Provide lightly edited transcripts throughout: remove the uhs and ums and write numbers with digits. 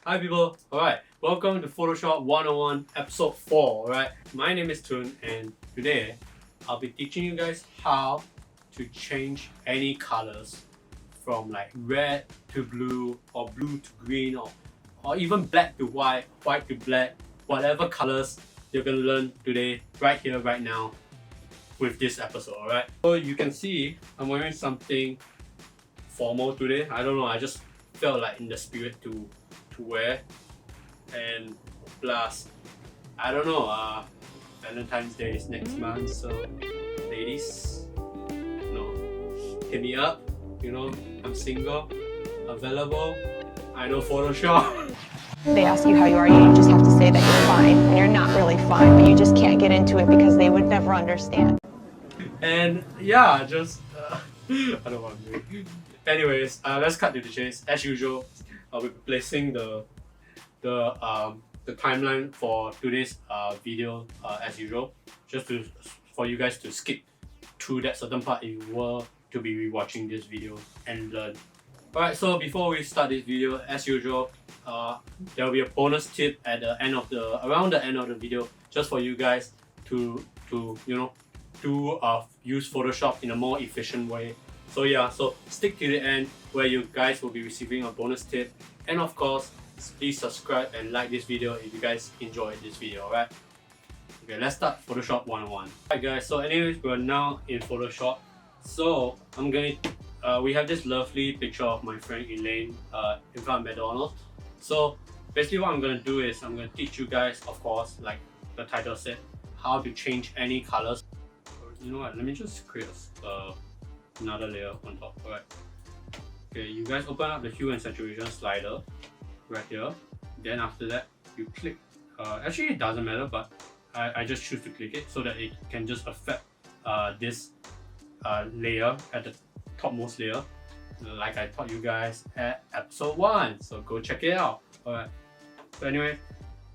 Hi people, alright, welcome to Photoshop 101 episode 4, alright. My name is Tun and today I'll be teaching you guys how to change any colors from like red to blue or blue to green or even black to white, white to black, whatever colors you're gonna learn today, right here, right now with this episode, alright. So you can see I'm wearing something formal today. I don't know, I just felt like in the spirit to wear, and plus I don't know, Valentine's Day is next month, so ladies, hit me up, I'm single, available, I know Photoshop. They ask you how you are, you just have to say that you're fine when you're not really fine, but you just can't get into it because they would never understand. And yeah, just I don't want to. Anyways, let's cut to the chase. As usual, I'll be placing the timeline for today's video as usual, just for you guys to skip through that certain part if you were to be rewatching this video and learn. Alright, so before we start this video, as usual, there will be a bonus tip at the end of around the end of the video, just for you guys to use Photoshop in a more efficient way. So yeah, so stick to the end where you guys will be receiving a bonus tip, and of course please subscribe and like this video if you guys enjoyed this video. Alright, okay, let's start Photoshop 101. Alright guys, so anyways, we're now in Photoshop. So we have this lovely picture of my friend Elaine in front of McDonald's. So basically what I'm gonna do is I'm gonna teach you guys, of course, like the title said, how to change any colors. You know what, let me just create another layer on top. Alright, okay, you guys open up the Hue and Saturation slider right here. Then after that you click, actually it doesn't matter, but I just choose to click it so that it can just affect this layer at the topmost layer, like I taught you guys at episode 1, so go check it out. Alright, so anyway,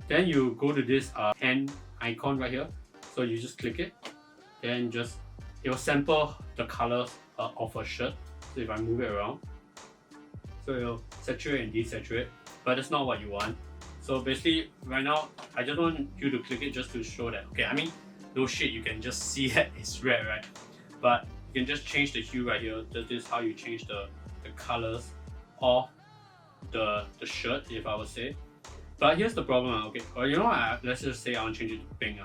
then you go to this hand icon right here, so you just click it, then it will sample the colors of a shirt. So if I move it around, so it will saturate and desaturate, but that's not what you want. So basically right now I just want you to click it just to show that, okay, I mean, no shit, you can just see that it's red, right? But you can just change the hue right here. This is how you change the colors of the shirt, if I would say. But here's the problem, okay, or you know what, let's just say I want to change it to pink.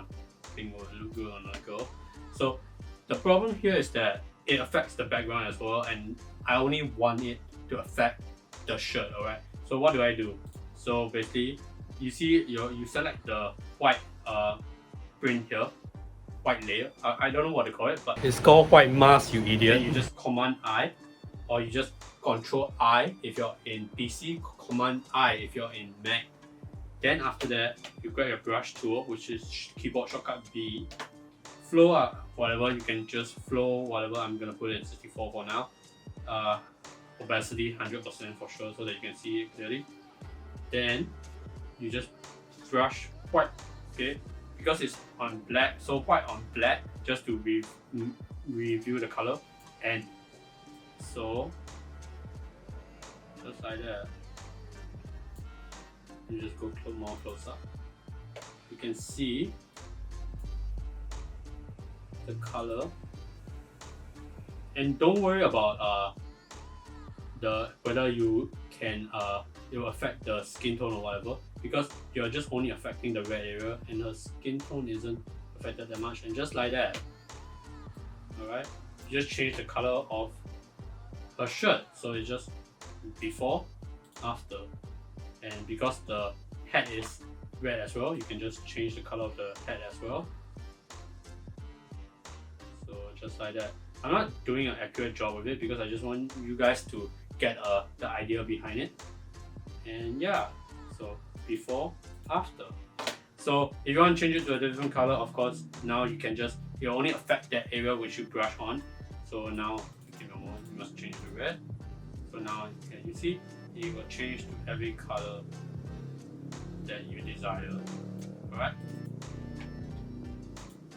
Pink will look good on a girl. So the problem here is that it affects the background as well, and I only want it to affect the shirt. Alright, so what do? So basically, you see, you select the white print here, white layer. I don't know what to call it, but it's called white mask, you idiot. You just Command I, or you just Control I if you're in PC, Command I if you're in Mac. Then after that, you grab your brush tool, which is keyboard shortcut B. Flow up, whatever, you can just flow whatever. I'm gonna put it at 64 for now. Opacity 100% for sure, so that you can see it clearly. Then you just brush white, okay, because it's on black, so white on black, just to review the color. And so just like that, you just go more close up, you can see the color. And don't worry about whether you can it will affect the skin tone or whatever, because you're just only affecting the red area and the skin tone isn't affected that much. And just like that, alright, you just change the color of her shirt. So it's just before, after, and because the hat is red as well, you can just change the color of the hat as well. So just like that. I'm not doing an accurate job with it because I just want you guys to get the idea behind it. And yeah, so before, after. So if you want to change it to a different color, of course, now you can just, it only affect that area which you brush on. So now you must change to red. So now you see, it will change to every color that you desire. Alright.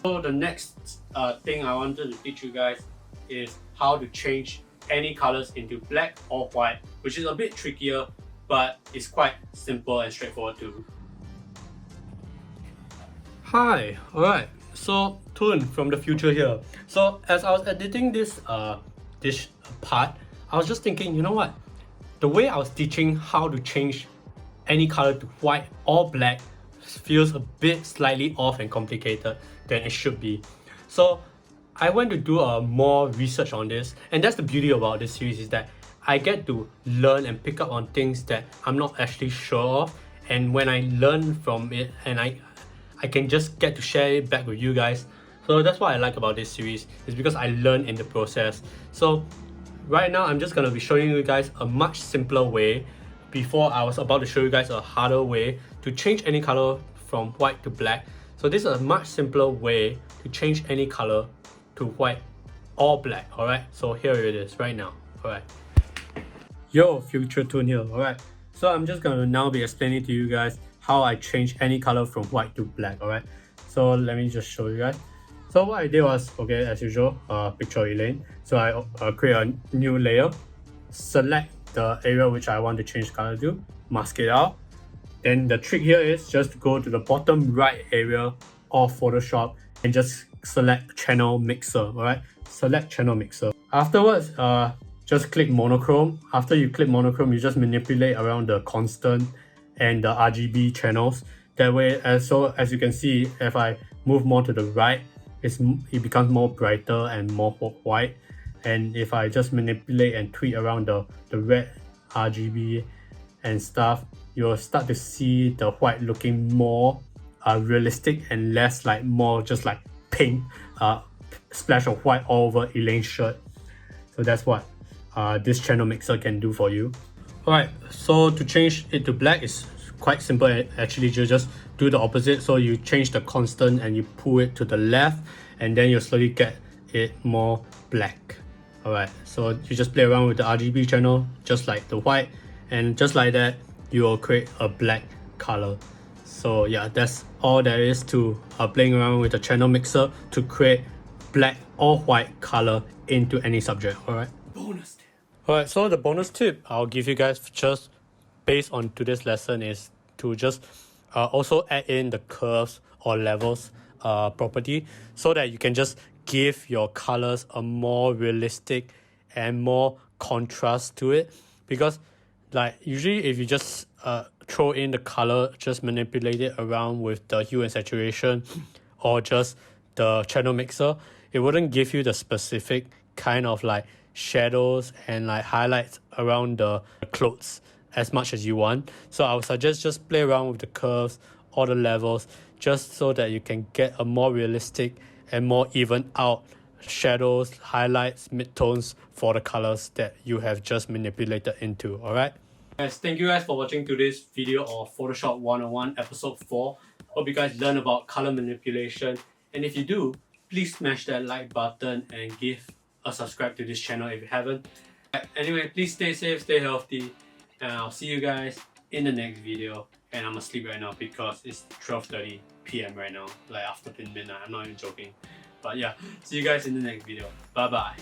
So the next thing I wanted to teach you guys is how to change any colors into black or white, which is a bit trickier but it's quite simple and straightforward too. Hi, alright, so Toon from the future here. So as I was editing this part, I was just thinking, you know what? The way I was teaching how to change any color to white or black feels a bit slightly off and complicated than it should be. So I went to do more research on this, and that's the beauty about this series, is that I get to learn and pick up on things that I'm not actually sure of, and when I learn from it, and I can just get to share it back with you guys. So that's what I like about this series, is because I learn in the process. So right now I'm just gonna be showing you guys a much simpler way. Before I was about to show you guys a harder way to change any color from white to black. So this is a much simpler way to change any color to white or black. Alright, so here it is right now. Alright, yo, future Toon here. Alright, so I'm just gonna now be explaining to you guys how I change any color from white to black. Alright, so let me just show you guys. So what I did was, okay, as usual, picture Elaine. So I create a new layer, select the area which I want to change color to, mask it out. Then the trick here is just to go to the bottom right area of Photoshop and just select channel mixer. Alright, select channel mixer. Afterwards, just click monochrome. After you click monochrome, you just manipulate around the constant and the RGB channels. That way, as you can see, if I move more to the right, it becomes more brighter and more white. And if I just manipulate and tweak around the red RGB and stuff, you'll start to see the white looking more realistic and less like more just like pink splash of white all over Elaine's shirt. So that's what this channel mixer can do for you. Alright, so to change it to black is quite simple. Actually, you just do the opposite. So you change the constant and you pull it to the left, and then you slowly get it more black. Alright, so you just play around with the RGB channel just like the white, and just like that you will create a black color. So yeah, that's all there is to playing around with the channel mixer to create black or white color into any subject. Alright, bonus tip. Alright, so the bonus tip I'll give you guys just based on today's lesson is to just also add in the curves or levels property, so that you can just give your colors a more realistic and more contrast to it. Because like usually if you just throw in the color, just manipulate it around with the hue and saturation or just the channel mixer, it wouldn't give you the specific kind of like shadows and like highlights around the clothes as much as you want. So I would suggest just play around with the curves or the levels, just so that you can get a more realistic and more even out shadows, highlights, midtones for the colors that you have just manipulated into. Alright, guys, thank you guys for watching today's video of Photoshop 101 episode 4. Hope you guys learn about color manipulation, and if you do, please smash that like button and give a subscribe to this channel if you haven't. Anyway, please stay safe, stay healthy, and I'll see you guys in the next video. And I'm asleep right now because it's 12:30 PM right now, like after midnight. I'm not even joking. But yeah, see you guys in the next video. Bye bye.